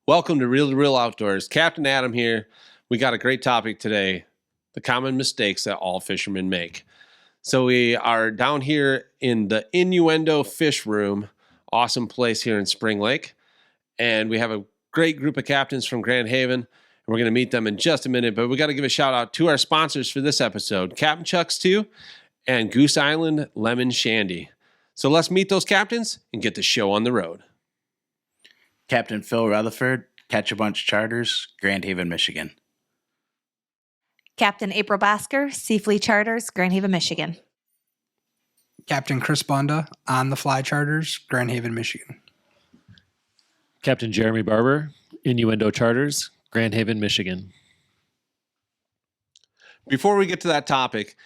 Welcome to Real to Real Outdoors. Captain Adam here. We got a great topic today, the common mistakes that all fishermen make. So we are down here in the Innuendo Fish Room, awesome place here in Spring Lake. And we have a great group of captains from Grand Haven. And we're going to meet them in just a minute, but we got to give a shout out to our sponsors for this episode, Captain Chuck's 2 and Goose Island Lemon Shandy. So let's meet those captains and get the show on the road. Captain Phil Retherford, Catch a Bunch Charters, Grand Haven, Michigan. Captain April Bosker, Seafleet Charters, Grand Haven, Michigan. Captain Chris Bunda, On the Fly Charters, Grand Haven, Michigan. Captain Jeremy Barber, Innuendo Charters, Grand Haven, Michigan. Before we get to that topic,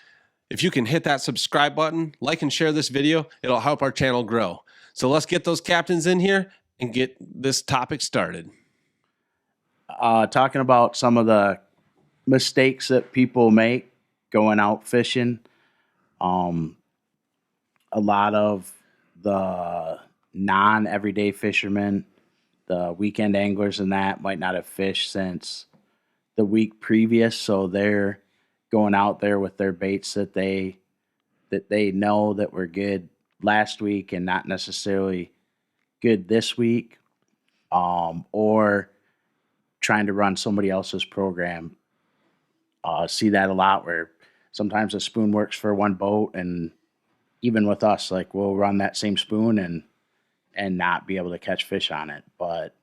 if you can hit that subscribe button, like and share this video, it'll help our channel grow. So let's get those captains in here and get this topic started. Talking about some of the mistakes that people make going out fishing. A lot of the non-everyday fishermen, the weekend anglers and that, might not have fished since the week previous, so they're going out there with their baits that they know that were good last week and not necessarily good this week, or trying to run somebody else's program. See that a lot where sometimes a spoon works for one boat, and even with us, like we'll run that same spoon and not be able to catch fish on it, but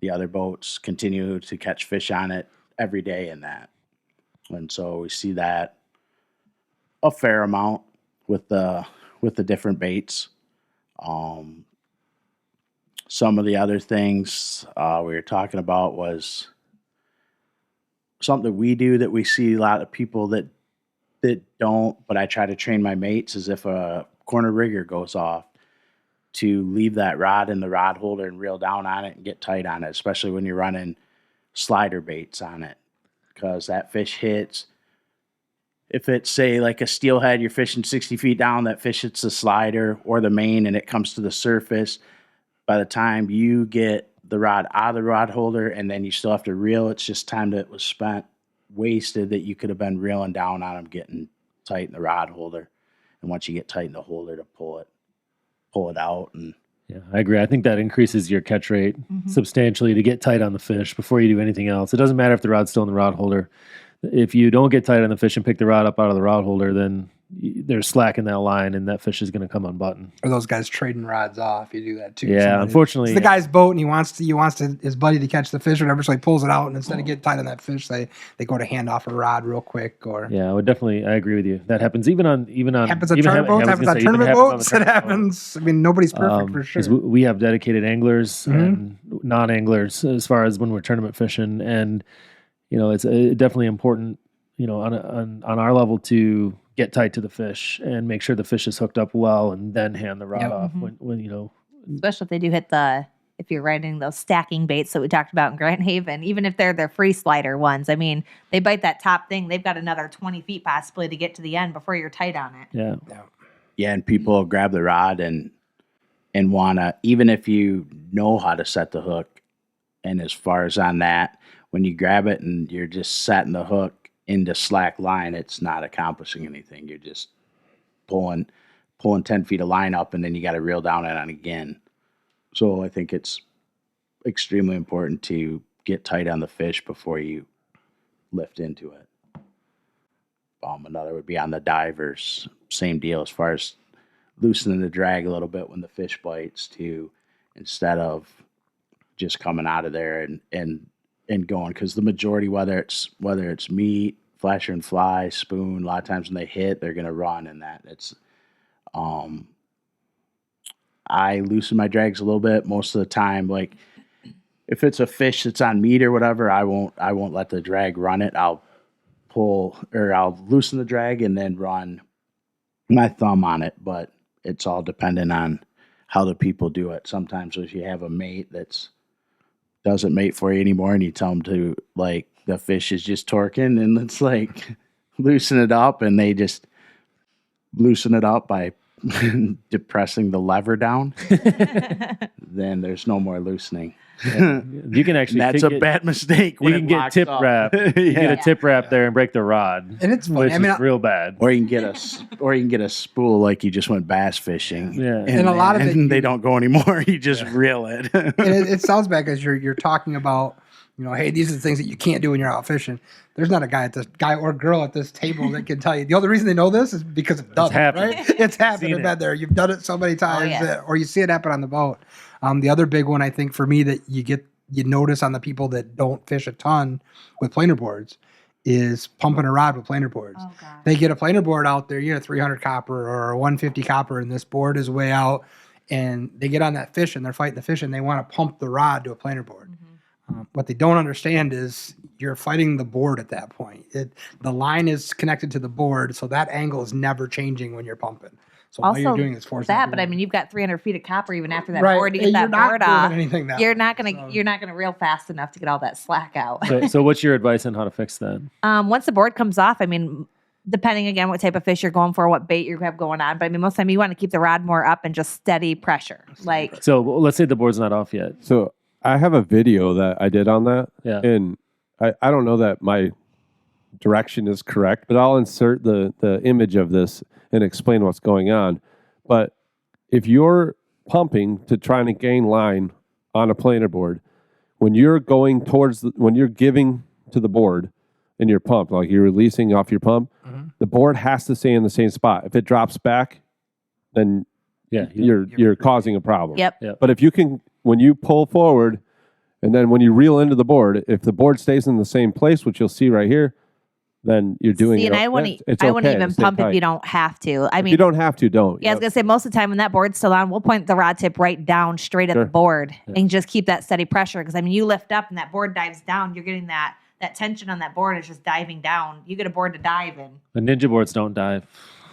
the other boats continue to catch fish on it every day in that. And so we see that a fair amount with the different baits. Some of the other things we were talking about was something we do that we see a lot of people that don't, but I try to train my mates, is if a corner rigger goes off, to leave that rod in the rod holder and reel down on it and get tight on it, especially when you're running slider baits on it, because that fish hits. If it's, say, like a steelhead, you're fishing 60 feet down, that fish hits the slider or the main and it comes to the surface. By the time you get the rod out of the rod holder and then you still have to reel, it's just time that was spent, wasted, that you could have been reeling down on them, getting tight in the rod holder. And once you get tight in the holder, to pull it out. And yeah, I agree. I think that increases your catch rate substantially to get tight on the fish before you do anything else. It doesn't matter if the rod's still in the rod holder. If you don't get tight on the fish and pick the rod up out of the rod holder, then there's slack in that line and that fish is going to come unbuttoned. Or those guys trading rods off. You do that too. Yeah, unfortunately. It's the guy's boat and he wants his buddy to catch the fish or whatever, so he pulls it out, and instead of getting tight on that fish, they go to hand off a rod real quick. Or yeah, I agree with you. That happens even on happens on charter boats, happens on tournament boats. It happens. I mean, nobody's perfect for sure. We have dedicated anglers and non-anglers as far as when we're tournament fishing, and it's definitely important, on our level, to get tight to the fish and make sure the fish is hooked up well, and then hand the rod off when Especially if they do hit if you're riding those stacking baits that we talked about in Grand Haven, even if they're free slider ones. I mean, they bite that top thing, they've got another 20 feet possibly to get to the end before you're tight on it. Yeah, and people grab the rod and wanna, even if you know how to set the hook, and as far as on that, when you grab it and you're just setting the hook into slack line, it's not accomplishing anything. You're just pulling 10 feet of line up, and then you got to reel down it on again. So I think it's extremely important to get tight on the fish before you lift into it. Another would be on the divers. Same deal as far as loosening the drag a little bit when the fish bites, to instead of just coming out of there and going, because the majority, whether it's meat, flasher and fly, spoon, a lot of times when they hit, they're going to run, and that it's I loosen my drags a little bit most of the time. Like if it's a fish that's on meat or whatever, I won't let the drag run it. I'll loosen the drag and then run my thumb on it, but it's all dependent on how the people do it. Sometimes if you have a mate that's doesn't mate for you anymore, and you tell them to, like, the fish is just torquing, and it's like loosen it up, and they just loosen it up by depressing the lever down, then there's no more loosening. You can actually That's a bad mistake. You When can it get locks tip up. wrap. You get a tip wrap there and break the rod, And it's funny. which I mean, is real bad. Or you can get a spool like you just went bass fishing. Yeah. And a lot of it, they don't go anymore. You just reel it. and it sounds bad because you're talking about, hey, these are the things that you can't do when you're out fishing. There's not a guy or girl at this table that can tell you. The only reason they know this is because it's done, happened. right? It's happened. Seen It's been there. You've done it so many times, yeah. or you see it happen on the boat. The other big one, I think, for me that you notice on the people that don't fish a ton with planer boards is pumping a rod with planer boards. Oh, God. They get a planer board out there, you get a 300 copper or a 150 copper, and this board is way out, and they get on that fish and they're fighting the fish and they want to pump the rod to a planer board. What they don't understand is you're fighting the board at that point. The line is connected to the board, so that angle is never changing when you're pumping. So all you're doing is forcing that. the But I board. mean, you've got 300 feet of copper even after that Right, board to and get you're that not board doing off. anything that You're way, not gonna so. you're not gonna reel fast enough to get all that slack out. So what's your advice on how to fix that? Once the board comes off, I mean, depending again what type of fish you're going for, what bait you have going on, but I mean, most of the time you want to keep the rod more up and just steady pressure. Like, So let's say the board's not off yet. So I have a video that I did on that, Yeah. and I don't know that my direction is correct, but I'll insert the image of this and explain what's going on. But if you're pumping to try to gain line on a planer board, when you're going when you're giving to the board and you're pumped, like you're releasing off your pump, the board has to stay in the same spot. If it drops back, then Yeah. you're causing a problem. yep. But if you can, when you pull forward, and then when you reel into the board, if the board stays in the same place, which you'll see right here, then you're doing See, it. and I wouldn't okay even to stay pump if tight. you don't have to. I If mean, you don't have to, don't. yeah, I was gonna say most of the time when that board's still on, we'll point the rod tip right down straight at Sure. the board and just keep that steady pressure. Because I mean, you lift up and that board dives down, you're getting that tension on that board is just diving down. You get a board to dive in. The ninja boards don't dive.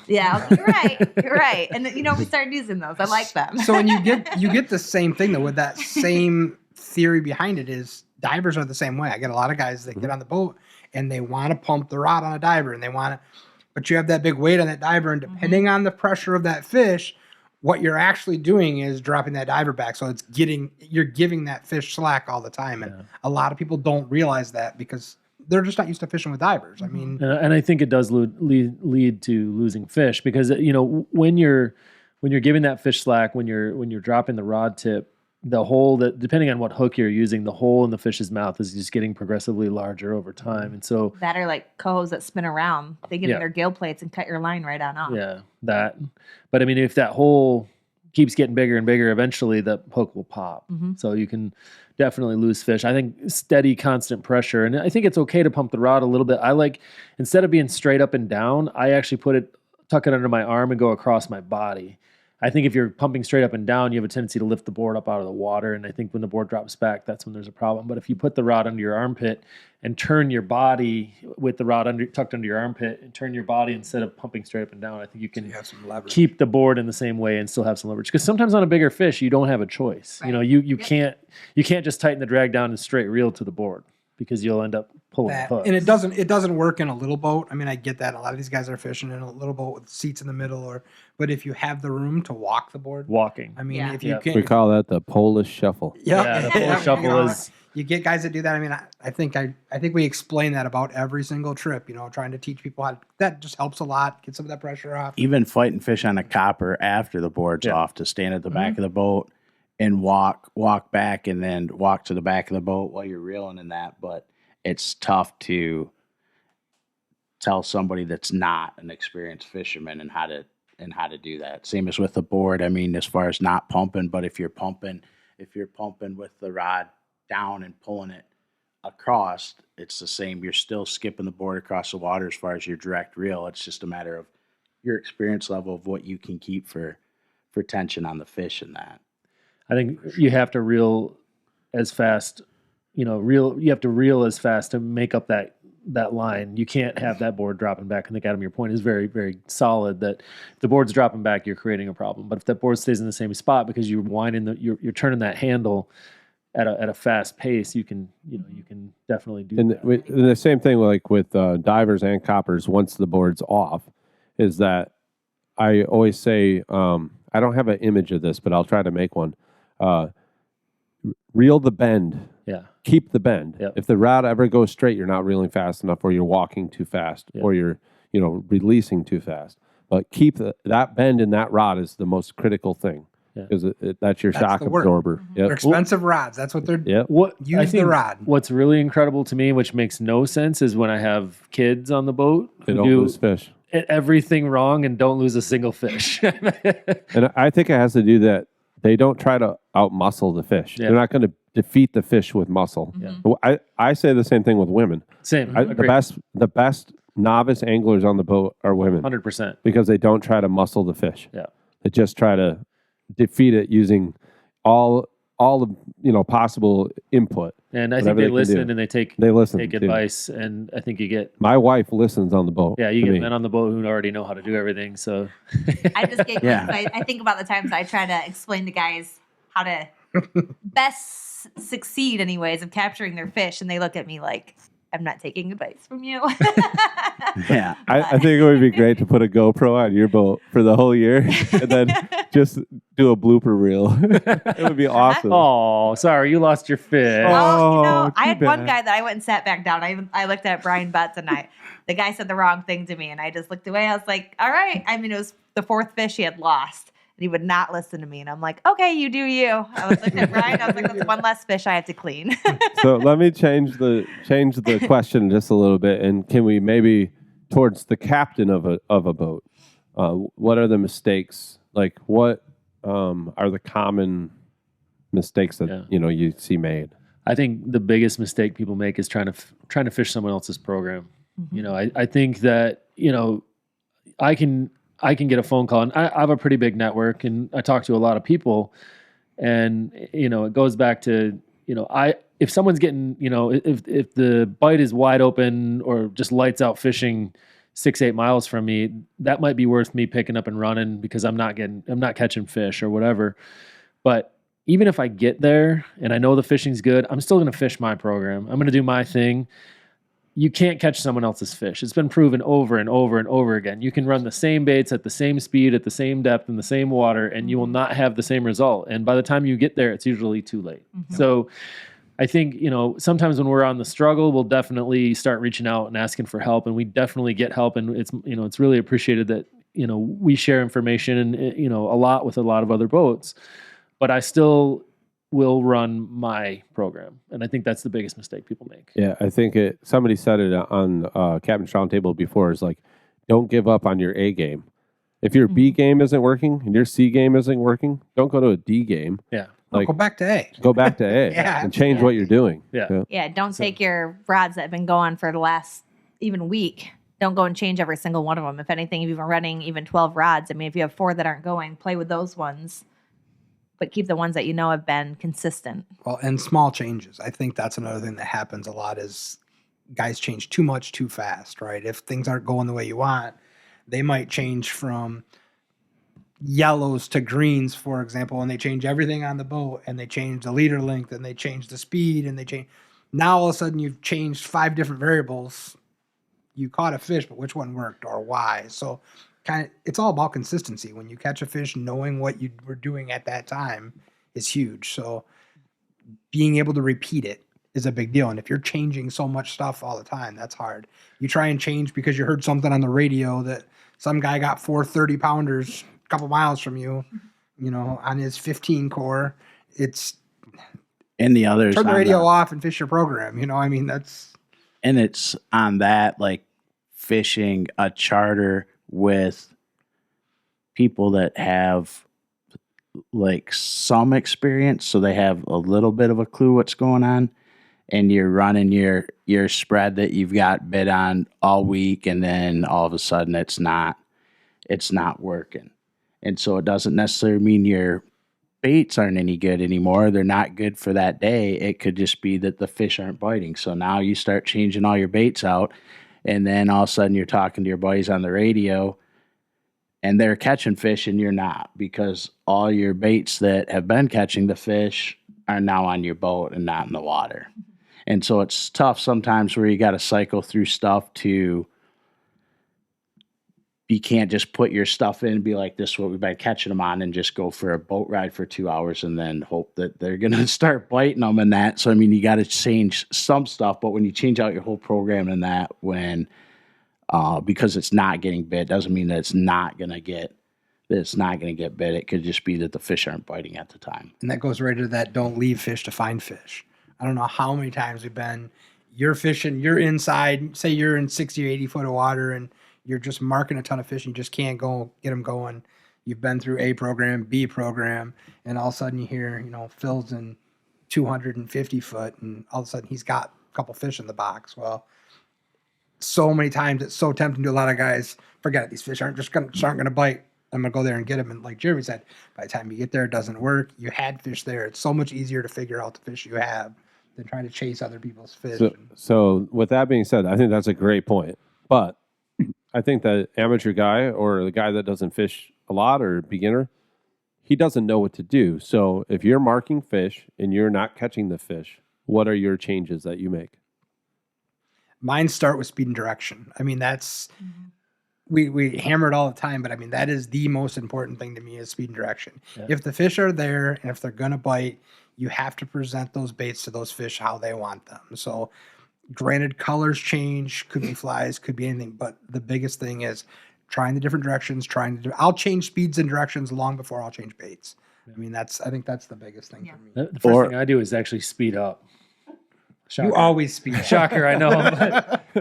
Yeah, you're right. You're right. And we started using those. I like them. So when you get the same thing though, with that same theory behind it is divers are the same way. I get a lot of guys that get on the boat and they want to pump the rod on a diver and but you have that big weight on that diver, and depending on the pressure of that fish, what you're actually doing is dropping that diver back. So you're giving that fish slack all the time. And a lot of people don't realize that because they're just not used to fishing with divers. I mean, And I think it does lead to losing fish because when you're giving that fish slack, when you're dropping the rod tip, the hole depending on what hook you're using, the hole in the fish's mouth is just getting progressively larger over time. And so that are like cohos that spin around. They get in their gill plates and cut your line right on off. yeah, that. But I mean, if that hole keeps getting bigger and bigger, eventually the hook will pop. So you can definitely lose fish. I think steady, constant pressure. And I think it's okay to pump the rod a little bit. I like, instead of being straight up and down, I actually tuck it under my arm and go across my body. I think if you're pumping straight up and down, you have a tendency to lift the board up out of the water. And I think when the board drops back, that's when there's a problem. But if you put the rod under your armpit and turn your body with the rod tucked under your armpit and turn your body instead of pumping straight up and down, I think you can have some leverage. keep the board in the same way and still have some leverage. Because sometimes on a bigger fish, you don't have a choice. Right. You can't just tighten the drag down and straight reel to the board because you'll end up pulling the hook. And it doesn't work in a little boat. I mean, I get that. A lot of these guys are fishing in a little boat with seats in the middle, but if you have the room to walk the board, Walking. I mean, Yeah. if you Yeah. can, We call that the Polish shuffle. Yeah, the Polish shuffle is. You get guys that do that. I mean, I think we explain that about every single trip. Trying to teach people that just helps a lot. Get some of that pressure off. Even fighting fish on a copper after the board's off, to stand at the back of the boat and walk back and then walk to the back of the boat while you're reeling in that. But it's tough to tell somebody that's not an experienced fisherman and how to do that. Same as with the board. I mean, as far as not pumping, but if you're pumping with the rod down and pulling it across, it's the same. You're still skipping the board across the water as far as your direct reel. It's just a matter of your experience level of what you can keep for tension on the fish and that. I think you have to reel as fast. You have to reel as fast to make up that line. You can't have that board dropping back. I think, Adam, your point is very, very solid that if the board's dropping back, you're creating a problem. But if that board stays in the same spot because you're you're turning that handle at a fast pace, you can definitely do And that. the same thing with divers and coppers, once the board's off, is that I always say, I don't have an image of this, but I'll try to make one. reel the bend. Yeah. Keep the bend. Yep. If the rod ever goes straight, you're not reeling fast enough, or you're walking too fast, Yep. or you're releasing too fast. But keep that bend in that rod is the most critical thing, because that's your shock the work. absorber. They're expensive rods. That's what they're. Yep. Use the rod. What's really incredible to me, which makes no sense, is when I have kids on the boat They who don't do lose fish. everything wrong and don't lose a single fish. And I think it has to do that they don't try to out-muscle the fish. Yeah. They're not going to defeat the fish with muscle. Yeah. I say the same thing with women. Same. The best novice anglers on the boat are women. 100%. Because they don't try to muscle the fish. Yeah. They just try to defeat it using all the possible input. And I think Whatever they they can listen do. and they take too. advice. And I think you get My wife listens on the boat. you to get me. men on the boat who already know how to do everything. So I just get I think about the times I try to explain to guys how to best succeed, anyways, of capturing their fish, and they look at me like I'm not taking advice from you. Yeah. I think it would be great to put a GoPro on your boat for the whole year and then just do a blooper reel. It would be awesome. oh, sorry, you lost your fish. Oh, I too had one bad. guy that I went and sat back down. I looked at Brian Butts, and the guy said the wrong thing to me, and I just looked away. I was like, all right. I mean, it was the fourth fish he had lost, and he would not listen to me. And I'm like, okay, you do you. I was looking at Brian. I was like, that's one less fish I have to clean. So let me change the question just a little bit, and can we maybe towards the captain of a boat? What are the mistakes? Like, what are the common mistakes that you see made? I think the biggest mistake people make is trying to fish someone else's program. Mm-hmm. I think that I can get a phone call, and I have a pretty big network, and I talk to a lot of people, and it goes back to if someone's getting if the bite is wide open or just lights out fishing 6-8 miles from me, that might be worth me picking up and running because I'm not catching fish or whatever. But even if I get there and I know the fishing's good, I'm still going to fish my program. I'm going to do my thing. You can't catch someone else's fish. It's been proven over and over and over again. You can run the same baits at the same speed, at the same depth, in the same water, and you will not have the same result. And by the time you get there, it's usually too late. Mm-hmm. So I think, sometimes when we're on the struggle, we'll definitely start reaching out and asking for help, and we definitely get help. And it's really appreciated that, we share information and, a lot with a lot of other boats, but I still will run my program. And I think that's the biggest mistake people make. Yeah, I think somebody said it on Captain's Roundtable before, is like, don't give up on your A game. If your B game isn't working and your C game isn't working, don't go to a D game. Yeah. Go back to A. Go back to A Yeah, and change what you're doing. Yeah. Yeah, don't take your rods that have been going for the last even week. Don't go and change every single one of them. If anything, if you've been running even 12 rods, I mean, if you have 4 that aren't going, play with those ones. But keep the ones that have been consistent. Well, and small changes. I think that's another thing that happens a lot is guys change too much too fast, right? If things aren't going the way you want, they might change from yellows to greens, for example, and they change everything on the boat, and they change the leader length, and they change the speed, and they change. Now all of a sudden you've changed 5 different variables. You caught a fish, but which one worked or why? So it's all about consistency. When you catch a fish, knowing what you were doing at that time is huge. So being able to repeat it is a big deal. And if you're changing so much stuff all the time, that's hard. You try and change because you heard something on the radio that some guy got 4 30-pounders a couple miles from you, on his 15 core. And the others turn the radio off and fish your program. That's. And it's on that, like fishing a charter with people that have like some experience, so they have a little bit of a clue what's going on, and you're running your spread that you've got bid on all week, and then all of a sudden it's not working. And so it doesn't necessarily mean your baits aren't any good anymore. They're not good for that day. It could just be that the fish aren't biting. So now you start changing all your baits out, and then all of a sudden you're talking to your buddies on the radio and they're catching fish and you're not, because all your baits that have been catching the fish are now on your boat and not in the water. And so it's tough sometimes where you got to cycle through stuff to you can't just put your stuff in and be like, this is what we've been catching them on, and just go for a boat ride for 2 hours and then hope that they're going to start biting them and that. So, I mean, you got to change some stuff, but when you change out your whole program in that, because it's not getting bit, doesn't mean that it's not going to get bit. It could just be that the fish aren't biting at the time. And that goes right to that don't leave fish to find fish. I don't know how many times you're fishing, you're inside, say you're in 60 or 80 foot of water and you're just marking a ton of fish and you just can't go get them going. You've been through A program, B program, and all of a sudden you hear, Phil's in 250 foot and all of a sudden he's got a couple fish in the box. Well, so many times it's so tempting to a lot of guys, forget it, these fish aren't going to bite. I'm going to go there and get them. And like Jeremy said, by the time you get there, it doesn't work. You had fish there. It's so much easier to figure out the fish you have than trying to chase other people's fish. So with that being said, I think that's a great point. But I think the amateur guy or the guy that doesn't fish a lot or beginner, he doesn't know what to do. So if you're marking fish and you're not catching the fish, what are your changes that you make? Mine start with speed and direction. I mean, that's... We hammer it all the time, but I mean, that is the most important thing to me is speed and direction. Yeah. If the fish are there and if they're going to bite, you have to present those baits to those fish how they want them. So granted, colors change, could be flies, could be anything, but the biggest thing is trying the different directions, I'll change speeds and directions long before I'll change baits. I mean, I think that's the biggest thing for me. The first thing I do is actually speed up. Shocker. You always speed. Shocker, I know.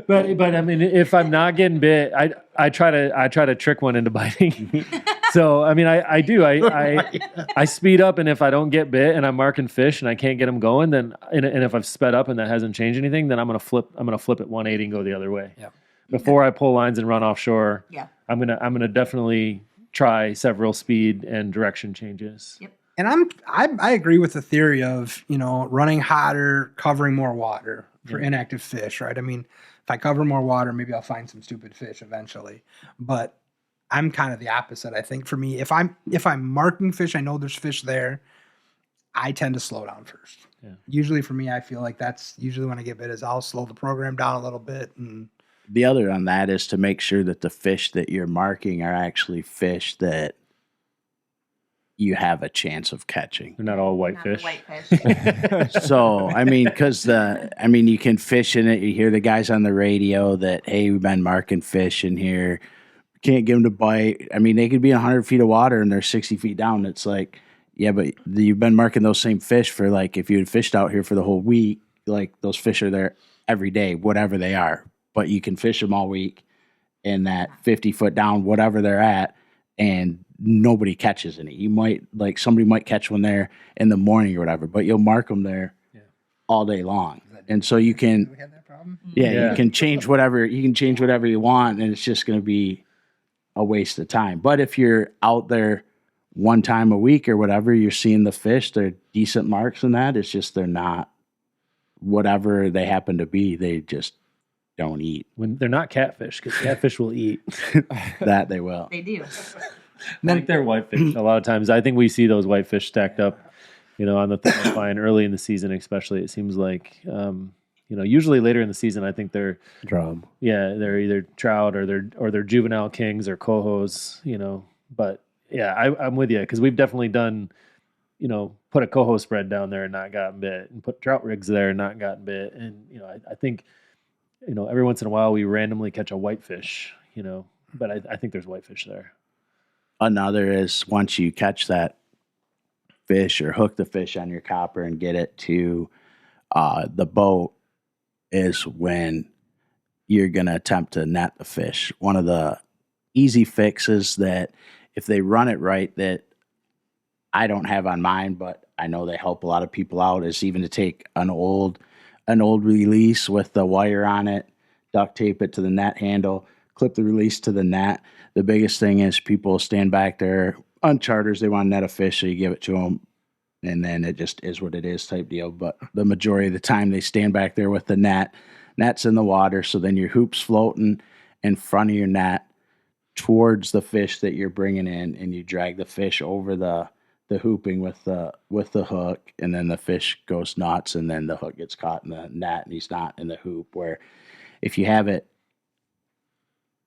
But I mean, if I'm not getting bit, I try to trick one into biting. So I mean, I do. I speed up, and if I don't get bit, and I'm marking fish, and I can't get them going, then and if I've sped up and that hasn't changed anything, then I'm gonna flip it 180 and go the other way. Yeah. Before I pull lines and run offshore. Yeah. I'm gonna definitely try several speed and direction changes. Yep. And I agree with the theory of, running hotter, covering more water for inactive fish, right? I mean, if I cover more water, maybe I'll find some stupid fish eventually. But I'm kind of the opposite. I think for me, if I'm marking fish, I know there's fish there, I tend to slow down first. Yeah. Usually for me, I feel like that's usually when I get bit is I'll slow the program down a little bit. And the other on that is to make sure that the fish that you're marking are actually fish that you have a chance of catching. They're not all white fish. So, I mean, you can fish in it. You hear the guys on the radio that, hey, we've been marking fish in here. Can't get them to bite. I mean, they could be 100 feet of water and they're 60 feet down. It's like, yeah, but you've been marking those same fish for like, if you had fished out here for the whole week, like those fish are there every day, whatever they are. But you can fish them all week in that 50 foot down, whatever they're at, and nobody catches any. You might, like, somebody might catch one there in the morning or whatever, but you'll mark them there all day long. And so you can, do we have that problem? You can change whatever you want, and it's just going to be a waste of time. But if you're out there one time a week or whatever, you're seeing the fish, they're decent marks in that. It's just they're not whatever they happen to be. They just don't eat. When they're not catfish, because catfish will eat. That they will. They do. I think they're whitefish. A lot of times, I think we see those whitefish stacked up, on the thermopline early in the season, especially. It seems like, usually later in the season, I think they're drum. Yeah, they're either trout or they're juvenile kings or cohos. But yeah, I'm with you because we've definitely done, put a coho spread down there and not gotten bit, and put trout rigs there and not gotten bit, and I think, every once in a while we randomly catch a whitefish, but I think there's whitefish there. Another is once you catch that fish or hook the fish on your copper and get it to the boat is when you're going to attempt to net the fish. One of the easy fixes that if they run it right that I don't have on mine, but I know they help a lot of people out, is even to take an old release with the wire on it, duct tape it to the net handle, clip the release to the net. The biggest thing is people stand back there on charters. They want to net a fish, so you give it to them, and then it just is what it is type deal. But the majority of the time, they stand back there with the net. Net's in the water, so then your hoop's floating in front of your net towards the fish that you're bringing in, and you drag the fish over the hooping with the hook, and then the fish goes nuts, and then the hook gets caught in the net, and he's not in the hoop. Where if you have it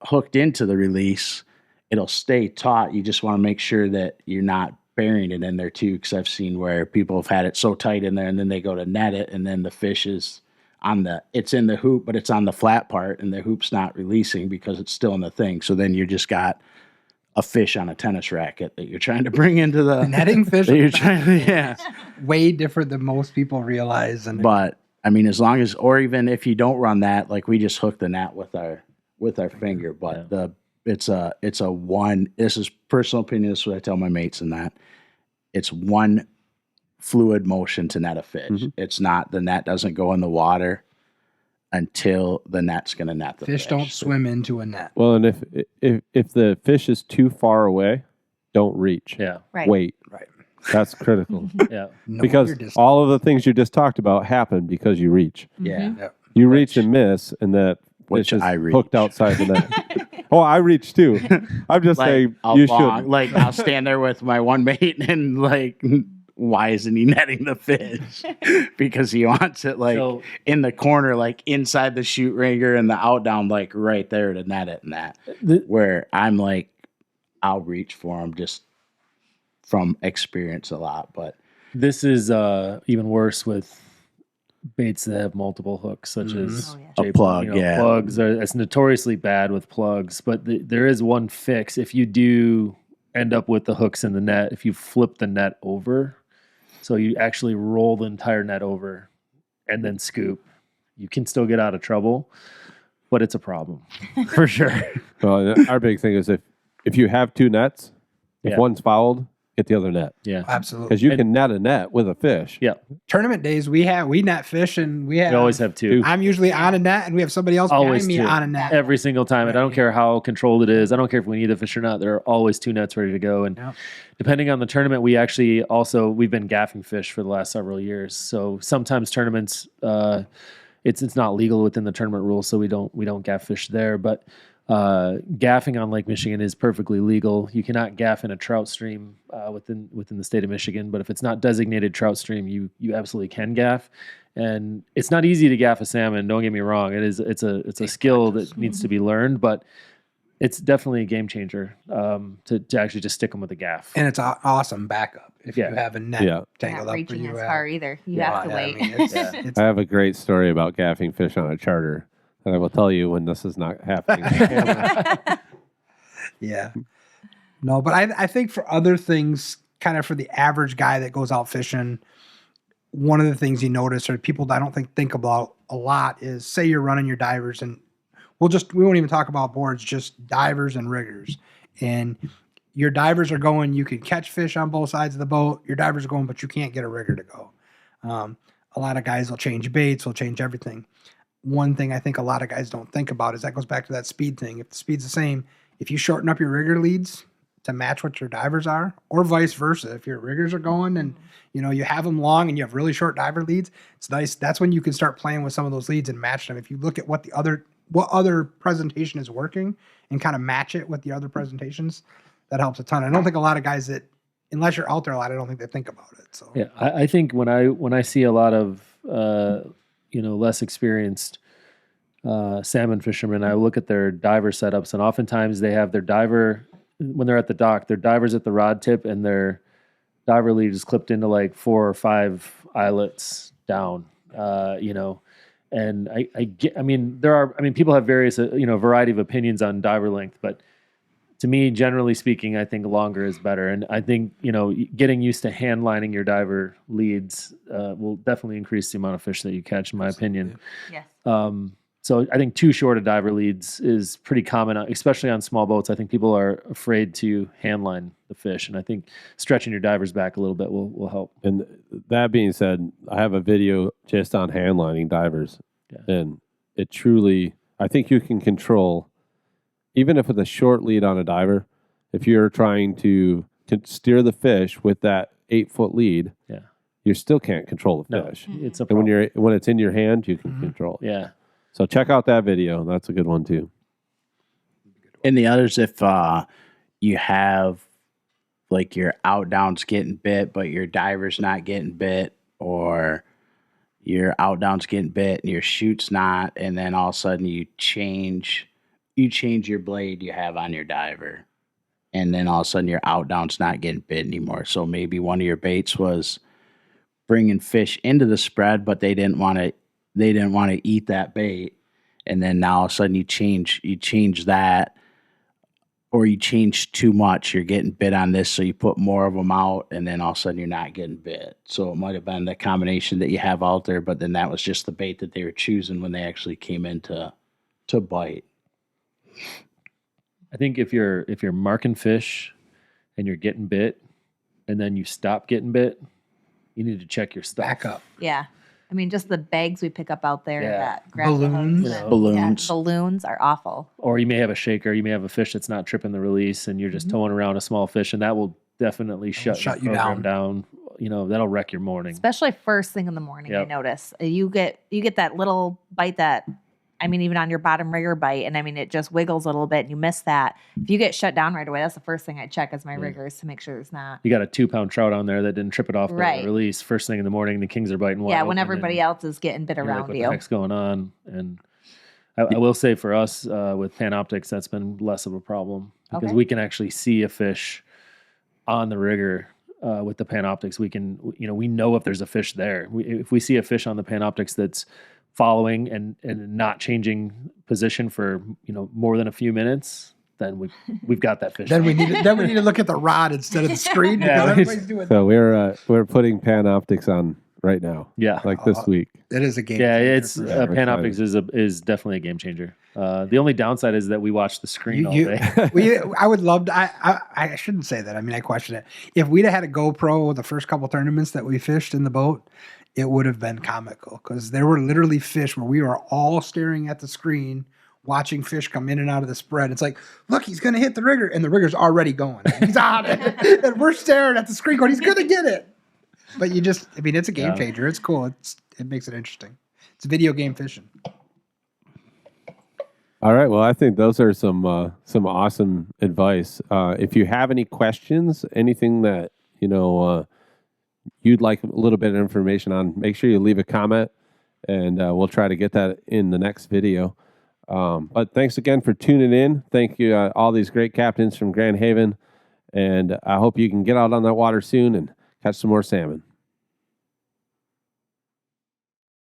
hooked into the release, it'll stay taut. You just want to make sure that you're not burying it in there too, because I've seen where people have had it so tight in there and then they go to net it and then the fish is it's in the hoop, but it's on the flat part and the hoop's not releasing because it's still in the thing. So then you just got a fish on a tennis racket that you're trying to bring into the Netting fish that you're trying to, yeah. way different than most people realize. And But I mean, as long as, or even if you don't run that, like we just hook the net with our finger, but it's a one, this is personal opinion. This is what I tell my mates in that it's one fluid motion to net a fish. Mm-hmm. It's not, the net doesn't go in the water until the net's going to net the fish. fish don't swim into a net. Well, and if the fish is too far away, don't reach. Yeah. Right. Wait. Right. That's critical. Yeah. Know Because your distance. all of the things you just talked about happen because you reach. Yeah. Yep. You reach and miss, and that Which fish is I reach. hooked outside the net. Oh, I reach too. I'm just saying you should. Like I'll stand there with my one mate and like, why isn't he netting the fish? Because he wants it like So- in the corner, like inside the shoot ringer and the out down, like right there to net it and that. Where I'm like, I'll reach for him just from experience a lot, but This is even worse with baits that have multiple hooks, such as Oh, yeah. A plug, yeah. Plugs are it's notoriously bad with plugs, but there is one fix. If you do end up with the hooks in the net, if you flip the net over, so you actually roll the entire net over and then scoop, you can still get out of trouble, but it's a problem for sure. Well, our big thing is if you have two nets, if Yeah. one's fouled, get the other net Yeah, Absolutely. because you can net a net with a fish. yeah. Tournament days, we net fish and we We always have two. I'm usually on a net and we have somebody else Always behind me two. on a net. Every single time. And I don't care how controlled it is. I don't care if we need the fish or not. There are always two nets ready to go. And Yep. depending on the tournament, we've been gaffing fish for the last several years. So sometimes tournaments, it's not legal within the tournament rules, so we don't gaff fish there. But gaffing on Lake Michigan is perfectly legal. You cannot gaff in a trout stream within the state of Michigan, but if it's not designated trout stream, you absolutely can gaff. And it's not easy to gaff a salmon. Don't get me wrong. It's a skill that needs to be learned, but it's definitely a game changer to actually just stick them with a gaff. And it's an awesome backup if Yeah. you have a net Yeah. tangled Not up for reaching you. as far either. You have to I wait. mean, it's I have a great story about gaffing fish on a charter that I will tell you when this is not happening. yeah. No, but I think for other things, kind of for the average guy that goes out fishing, one of the things you notice or people I don't think about a lot is say you're running your divers and we won't even talk about boards, just divers and riggers. And your divers are going, you can catch fish on both sides of the boat. Your divers are going, but you can't get a rigger to go. A lot of guys will change baits, will change everything. One thing I think a lot of guys don't think about is that goes back to that speed thing. If the speed's the same, if you shorten up your rigger leads to match what your divers are, or vice versa, if your riggers are going and you have them long and you have really short diver leads, it's nice. That's when you can start playing with some of those leads and match them. If you look at what other presentation is working and kind of match it with the other presentations, that helps a ton. I don't think a lot of guys that, unless you're out there a lot, I don't think they think about it. So Yeah, I think when I see a lot of less experienced salmon fishermen, I look at their diver setups, and oftentimes they have their diver when they're at the dock. Their diver's at the rod tip, and their diver lead is clipped into like 4 or 5 eyelets down. And people have various variety of opinions on diver length, but to me, generally speaking, I think longer is better. And I think, getting used to hand lining your diver leads will definitely increase the amount of fish that you catch, in my opinion. Yes. So I think too short a diver leads is pretty common, especially on small boats. I think people are afraid to hand line the fish. And I think stretching your divers back a little bit will help. And that being said, I have a video just on hand lining divers. Yeah. And it truly, I think you can control, even if with a short lead on a diver, if you're trying to steer the fish with that 8-foot lead, Yeah. you still can't control the No, fish. it's a And problem. when it's in your hand, you can control it. Yeah. So check out that video. That's a good one too. And the others, if you have like your outdowns getting bit, but your diver's not getting bit, or your outdowns getting bit and your shoot's not, and then all of a sudden you change your blade you have on your diver, and then all of a sudden your outdown's not getting bit anymore. So maybe one of your baits was bringing fish into the spread, but they didn't want to eat that bait, and then now all of a sudden you change that, or you change too much. You're getting bit on this, so you put more of them out, and then all of a sudden you're not getting bit. So it might have been the combination that you have out there, but then that was just the bait that they were choosing when they actually came in to bite. I think if you're marking fish and you're getting bit, and then you stop getting bit, you need to check your stuff. Back up. Yeah. I mean, just the bags we pick up out there Yeah. that grab the Balloons. hooks and- Balloons. Yeah, balloons are awful. Or you may have a shaker, you may have a fish that's not tripping the release, and you're just towing around a small fish, and that will definitely shut shut your you program down. You know, that'll wreck your morning. Especially first thing in the morning, I Yep. notice. You get that little bite that, I mean, even on your bottom rigger bite, and I mean, it just wiggles a little bit and you miss that. If you get shut down right away, that's the first thing I check is my riggers to make sure there's not. You got a 2-pound trout on there that didn't trip it off the Right. release first thing in the morning. The kings are biting wide Yeah, open, when everybody and else is getting bit you're like, around what you. the heck's going on? And I will say for us with Panoptics, that's been less of a problem because Okay. we can actually see a fish on the rigger with the Panoptics. We can, we know if there's a fish there. If we see a fish on the Panoptics that's following and not changing position for more than a few minutes, then we've got that fish. Then we need to look at the rod instead of the screen. Yeah, because everybody's doing So we're putting Panoptics on right now, yeah. like this week. It is a game. Yeah, changer it's for sure. Panoptics is definitely a game changer. The only downside is that we watch the screen all day. I would love to. I shouldn't say that. I mean, I question it. If we'd have had a GoPro the first couple tournaments that we fished in the boat, it would have been comical because there were literally fish where we were all staring at the screen, watching fish come in and out of the spread. It's like, look, he's going to hit the rigger, and the rigger's already going. He's on it, and we're staring at the screen going, he's going to get it. But it's a game changer. It's cool. It makes it interesting. It's video game fishing. All right. Well, I think those are some awesome advice. If you have any questions, anything that you'd like a little bit of information on, make sure you leave a comment, and we'll try to get that in the next video. But thanks again for tuning in. Thank you, all these great captains from Grand Haven, and I hope you can get out on that water soon and catch some more salmon.